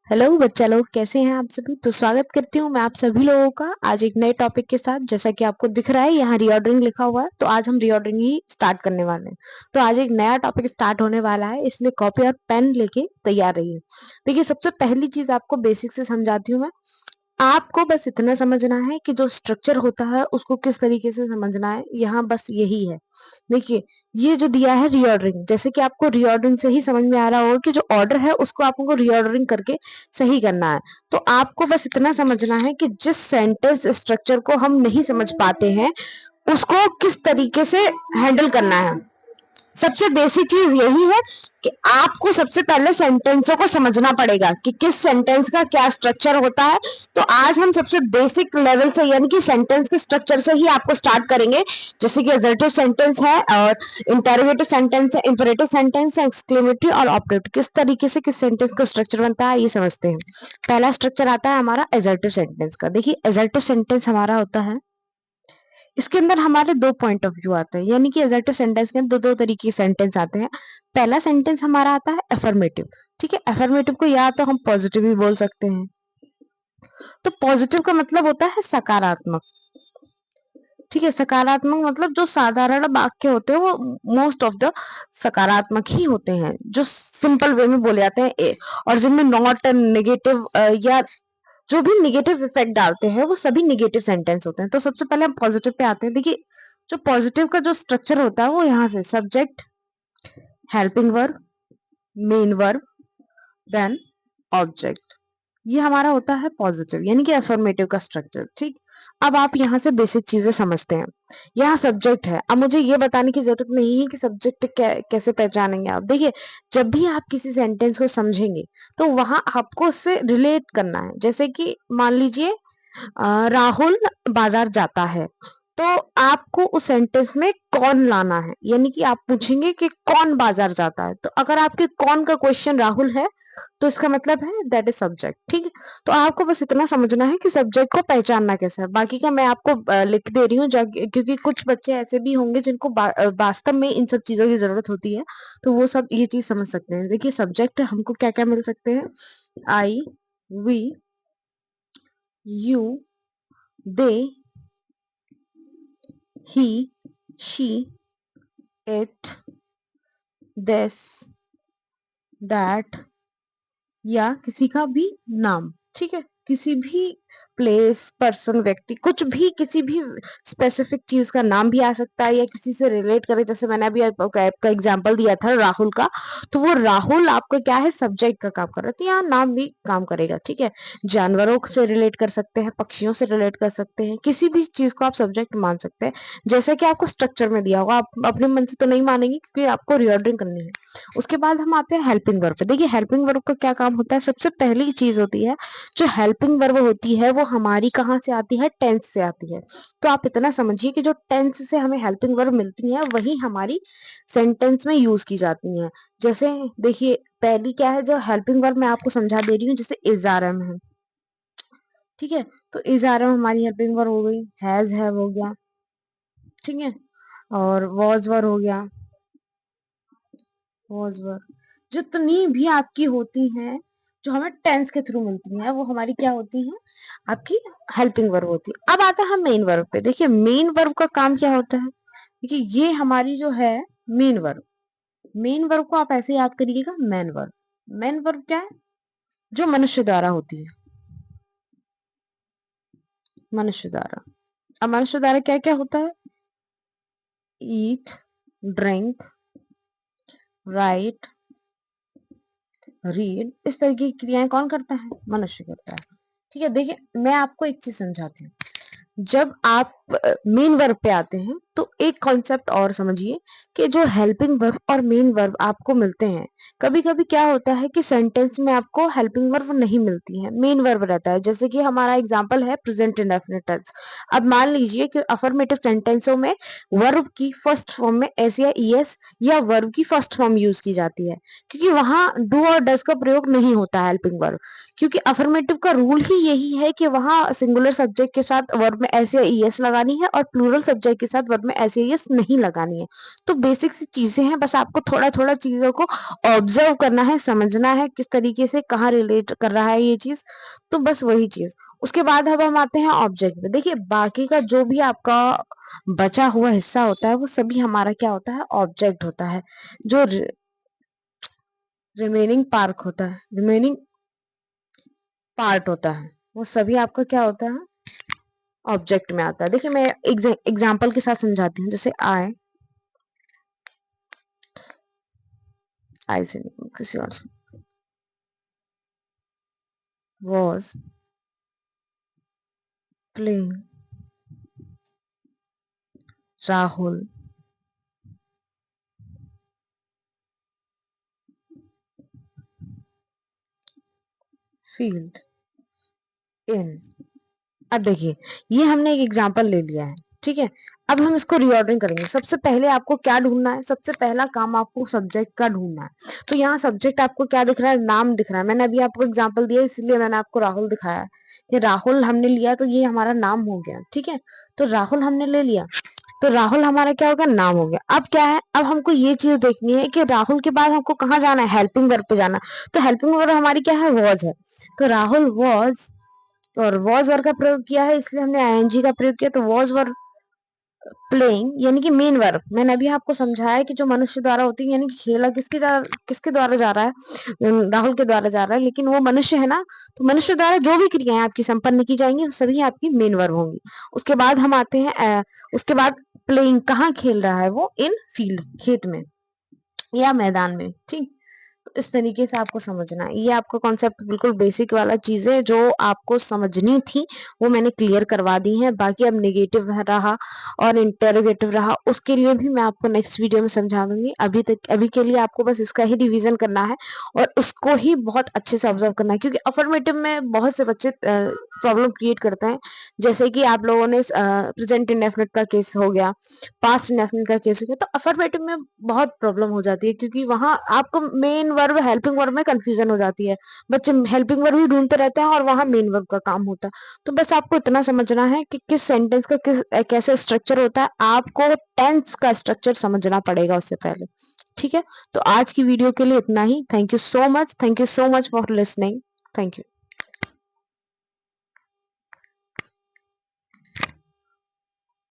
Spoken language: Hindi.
हेलो बच्चा लोग, कैसे हैं आप सभी। तो स्वागत करती हूँ मैं आप सभी लोगों का आज एक नए टॉपिक के साथ। जैसा कि आपको दिख रहा है यहाँ रीऑर्डरिंग लिखा हुआ है, तो आज हम रीऑर्डरिंग ही स्टार्ट करने वाले हैं। तो आज एक नया टॉपिक स्टार्ट होने वाला है, इसलिए कॉपी और पेन लेके तैयार रहिए। देखिए, सबसे पहली चीज आपको बेसिक से समझाती हूँ मैं। आपको बस इतना समझना है कि जो स्ट्रक्चर होता है उसको किस तरीके से समझना है, यहाँ बस यही है। देखिए, ये जो दिया है रीऑर्डरिंग, जैसे कि आपको रीऑर्डरिंग से ही समझ में आ रहा होगा कि जो ऑर्डर है उसको आपको रीऑर्डरिंग करके सही करना है। तो आपको बस इतना समझना है कि जिस सेंटेंस स्ट्रक्चर को हम नहीं समझ पाते हैं उसको किस तरीके से हैंडल करना है। सबसे बेसिक चीज यही है कि आपको सबसे पहले सेंटेंसों को समझना पड़ेगा कि किस सेंटेंस का क्या स्ट्रक्चर होता है। तो आज हम सबसे बेसिक लेवल से यानी कि सेंटेंस के स्ट्रक्चर से ही आपको स्टार्ट करेंगे। जैसे कि असर्टिव सेंटेंस है और इंटरोगेटिव सेंटेंस है, इंपरेटिव सेंटेंस है, एक्सक्लेमेटरी और ऑब्जेक्टिव। किस तरीके से किस सेंटेंस का स्ट्रक्चर बनता है ये समझते हैं। पहला स्ट्रक्चर आता है हमारा असर्टिव सेंटेंस का। देखिए, असर्टिव सेंटेंस हमारा होता है, इसके अंदर हमारे दो पॉइंट ऑफ व्यू आते हैं, यानी कि असर्टिव सेंटेंस के अंदर दो तरीके के सेंटेंस आते हैं। पहला सेंटेंस हमारा आता है अफर्मेटिव। ठीक है, अफर्मेटिव को या तो हम पॉजिटिव भी बोल सकते हैं। तो पॉजिटिव का मतलब होता है सकारात्मक। ठीक है, सकारात्मक मतलब जो साधारण वाक्य होते हैं वो मोस्ट ऑफ द सकारात्मक ही होते हैं, जो सिंपल वे में बोले जाते हैं और जिनमें नॉट नेगेटिव या जो भी नेगेटिव इफेक्ट डालते हैं वो सभी नेगेटिव सेंटेंस होते हैं। तो सबसे पहले हम पॉजिटिव पे आते हैं। देखिए, जो पॉजिटिव का जो स्ट्रक्चर होता है वो यहाँ से subject, helping verb, main verb, then object, ये हमारा होता है पॉजिटिव यानी कि अफर्मेटिव का स्ट्रक्चर। ठीक, अब आप यहाँ से बेसिक चीजें समझते हैं। यहाँ सब्जेक्ट है, अब मुझे ये बताने की जरूरत नहीं है कि सब्जेक्ट कैसे पहचानेंगे आप। देखिए, जब भी आप किसी सेंटेंस को समझेंगे तो वहां आपको उससे रिलेट करना है। जैसे कि मान लीजिए राहुल बाजार जाता है, तो आपको उस सेंटेंस में कौन लाना है, यानी कि आप पूछेंगे कि कौन बाजार जाता है। तो अगर आपके कौन का क्वेश्चन राहुल है तो इसका मतलब है दैट इज सब्जेक्ट। ठीक है, तो आपको बस इतना समझना है कि सब्जेक्ट को पहचानना कैसे है। बाकी का मैं आपको लिख दे रही हूँ, क्योंकि कुछ बच्चे ऐसे भी होंगे जिनको वास्तव में इन सब चीजों की जरूरत होती है, तो वो सब ये चीज समझ सकते हैं। देखिए, सब्जेक्ट हमको क्या क्या मिल सकते हैं। I, we, you, they, he, she, it, this, that, या किसी का भी नाम। ठीक है, किसी भी प्लेस, पर्सन, व्यक्ति, कुछ भी, किसी भी स्पेसिफिक चीज का नाम भी आ सकता है या किसी से रिलेट करे। जैसे मैंने अभी आपका एग्जांपल दिया था राहुल का, तो वो राहुल आपका क्या है, सब्जेक्ट का काम कर रहा है, तो यहाँ नाम भी काम करेगा। ठीक है, जानवरों से रिलेट कर सकते हैं, पक्षियों से रिलेट कर सकते हैं, किसी भी चीज को आप सब्जेक्ट मान सकते हैं। जैसे कि आपको स्ट्रक्चर में दिया होगा, आप अपने मन से तो नहीं मानेंगे क्योंकि आपको रिऑर्डरिंग करनी है। उसके बाद हम आते हैं हेल्पिंग वर्ब पे। देखिए, हेल्पिंग वर्ब का क्या काम होता है। सबसे पहली चीज होती है, जो हेल्पिंग वर्ब होती है वो हमारी कहाँ से आती है, टेंस से आती है। तो आप इतना समझिए कि जो टेंस से हमें हेल्पिंग वर्ब मिलती है वही हमारी सेंटेंस में यूज की जाती है। जैसे देखिए, पहली क्या है जो हेल्पिंग वर्ब मैं आपको समझा दे रही हूँ, जैसे इज आर एम है। ठीक है, तो इज आर एम हमारी हेल्पिंग वर्ब हो गई। हैज है हो गया। ठीक है, और वॉज वर हो गया। वॉज वर, जितनी भी आपकी होती हैं जो हमें टेंस के थ्रू मिलती हैं वो हमारी क्या होती हैं, आपकी हेल्पिंग वर्ब होती है। अब आता है मेन वर्ब पे। देखिए, मेन वर्ब का काम क्या होता है। देखिए, ये हमारी जो है मेन वर्ब, मेन वर्ब को आप ऐसे याद करिएगा, मैन वर्ब। मैन वर्ब क्या है, जो मनुष्य द्वारा होती है, मनुष्य द्वारा। अब मनुष्य द्वारा क्या क्या होता है, ईट, ड्रिंक, राइट, रीड, इस तरह की क्रियाएं कौन करता है, मनुष्य करता है। ठीक है, देखिए मैं आपको एक चीज समझाती हूँ। जब आप मेन वर्ब पे आते हैं तो एक कॉन्सेप्ट और समझिए कि जो हेल्पिंग वर्ब और मेन वर्ब आपको मिलते हैं, कभी कभी क्या होता है कि सेंटेंस में आपको हेल्पिंग वर्ब नहीं मिलती है, मेन वर्ब रहता है। जैसे कि हमारा एग्जांपल है प्रेजेंट इंडेफिनिट टेंस। अब मान लीजिए कि अफर्मेटिव सेंटेंसों में वर्ब की फर्स्ट फॉर्म में एस या ईएस या वर्ब की फर्स्ट फॉर्म यूज की जाती है, क्योंकि वहां डू और डज का प्रयोग नहीं होता है हेल्पिंग वर्ब। क्योंकि अफर्मेटिव का रूल ही यही है कि वहां सिंगुलर सब्जेक्ट के साथ वर्ब में एस या ईएस लगानी है और प्लूरल सब्जेक्ट के साथ वर्ब वर्ब में एस एस नहीं लगानी है। तो बेसिक सी चीजें हैं, बस आपको थोड़ा थोड़ा चीजों को ऑब्जर्व करना है, समझना है किस तरीके से कहाँ रिलेट कर रहा है ये चीज। तो बस वही चीज। उसके बाद अब हम आते हैं ऑब्जेक्ट में। देखिए बाकी का जो भी आपका बचा हुआ हिस्सा होता है वो सभी हमारा क्या होता है, ऑब्जेक्ट होता है। जो रिमेनिंग पार्क होता है, रिमेनिंग पार्ट होता है, वो सभी आपका क्या होता है, ऑब्जेक्ट में आता है। देखिए मैं एग्जांपल के साथ समझाती हूँ। जैसे आई से नहीं, किसी और से, was playing Rahul field in। अब देखिए ये हमने एक एग्जांपल ले लिया है, ठीक है। अब हम इसको रीऑर्डरिंग करेंगे। सबसे पहले आपको क्या ढूंढना है, सबसे पहला काम आपको सब्जेक्ट का ढूंढना है। तो यहाँ सब्जेक्ट आपको क्या दिख रहा है, नाम दिख रहा है। मैंने अभी आपको एग्जांपल दिया इसलिए मैंने आपको राहुल दिखाया है कि राहुल हमने लिया तो ये हमारा नाम हो गया, ठीक है। तो राहुल हमने ले लिया, तो राहुल हमारा क्या होगा, नाम हो गया। अब क्या है, अब हमको ये चीज देखनी है कि राहुल के बाद हमको कहाँ जाना है, हेल्पिंग वर्ब पे जाना। तो हेल्पिंग वर्ब हमारी क्या है, वॉज है। तो राहुल वॉज, और वॉज वर्ब का प्रयोग किया है इसलिए हमने आईएनजी का प्रयोग किया। तो वॉज वर्ब प्लेइंग यानी कि मेन वर्ब। मैंने अभी आपको समझाया कि जो मनुष्य द्वारा होती है, यानी कि खेला किसके द्वारा जा रहा है, राहुल के द्वारा जा रहा है, लेकिन वो मनुष्य है ना। तो मनुष्य द्वारा जो भी क्रियाएं आपकी संपन्न की जाएंगी वो सभी आपकी मेन वर्ब होंगी। उसके बाद हम आते हैं उसके बाद प्लेइंग, कहाँ खेल रहा है वो, इन फील्ड, खेत में या मैदान में, ठीक। तो इस तरीके से आपको समझना है। ये आपका कॉन्सेप्ट बिल्कुल बेसिक वाला चीजें जो आपको समझनी थी वो मैंने क्लियर करवा दी है। बाकी अब नेगेटिव रहा और इंटेरोगेटिव रहा उसके लिए भी मैं आपको नेक्स्ट वीडियो में समझा दूंगी। अभी के लिए आपको बस इसका ही रिवीजन करना है और इसको ही बहुत अच्छे से ऑब्जर्व करना है, क्योंकि अफर्मेटिव में बहुत से बच्चे प्रॉब्लम क्रिएट करते हैं। जैसे कि आप लोगों ने प्रेजेंट इंडेफिनिट का केस हो गया, पास्ट इंडेफिनिट का केस हो गया, तो अफर्मेटिव में बहुत प्रॉब्लम हो जाती है, क्योंकि वहां आपको मेन वर्ब हेल्पिंग वर्ब में कंफ्यूजन हो जाती है। बच्चे हेल्पिंग वर्ब ही ढूंढते रहते हैं और वहां मेन वर्ब का काम होता है। तो बस आपको इतना समझना है कि किस सेंटेंस का कैसे स्ट्रक्चर होता है, आपको टेंस का स्ट्रक्चर समझना पड़ेगा उससे पहले, ठीक है। तो आज की वीडियो के लिए इतना ही। Thank you so much, thank you so much for listening. Thank you.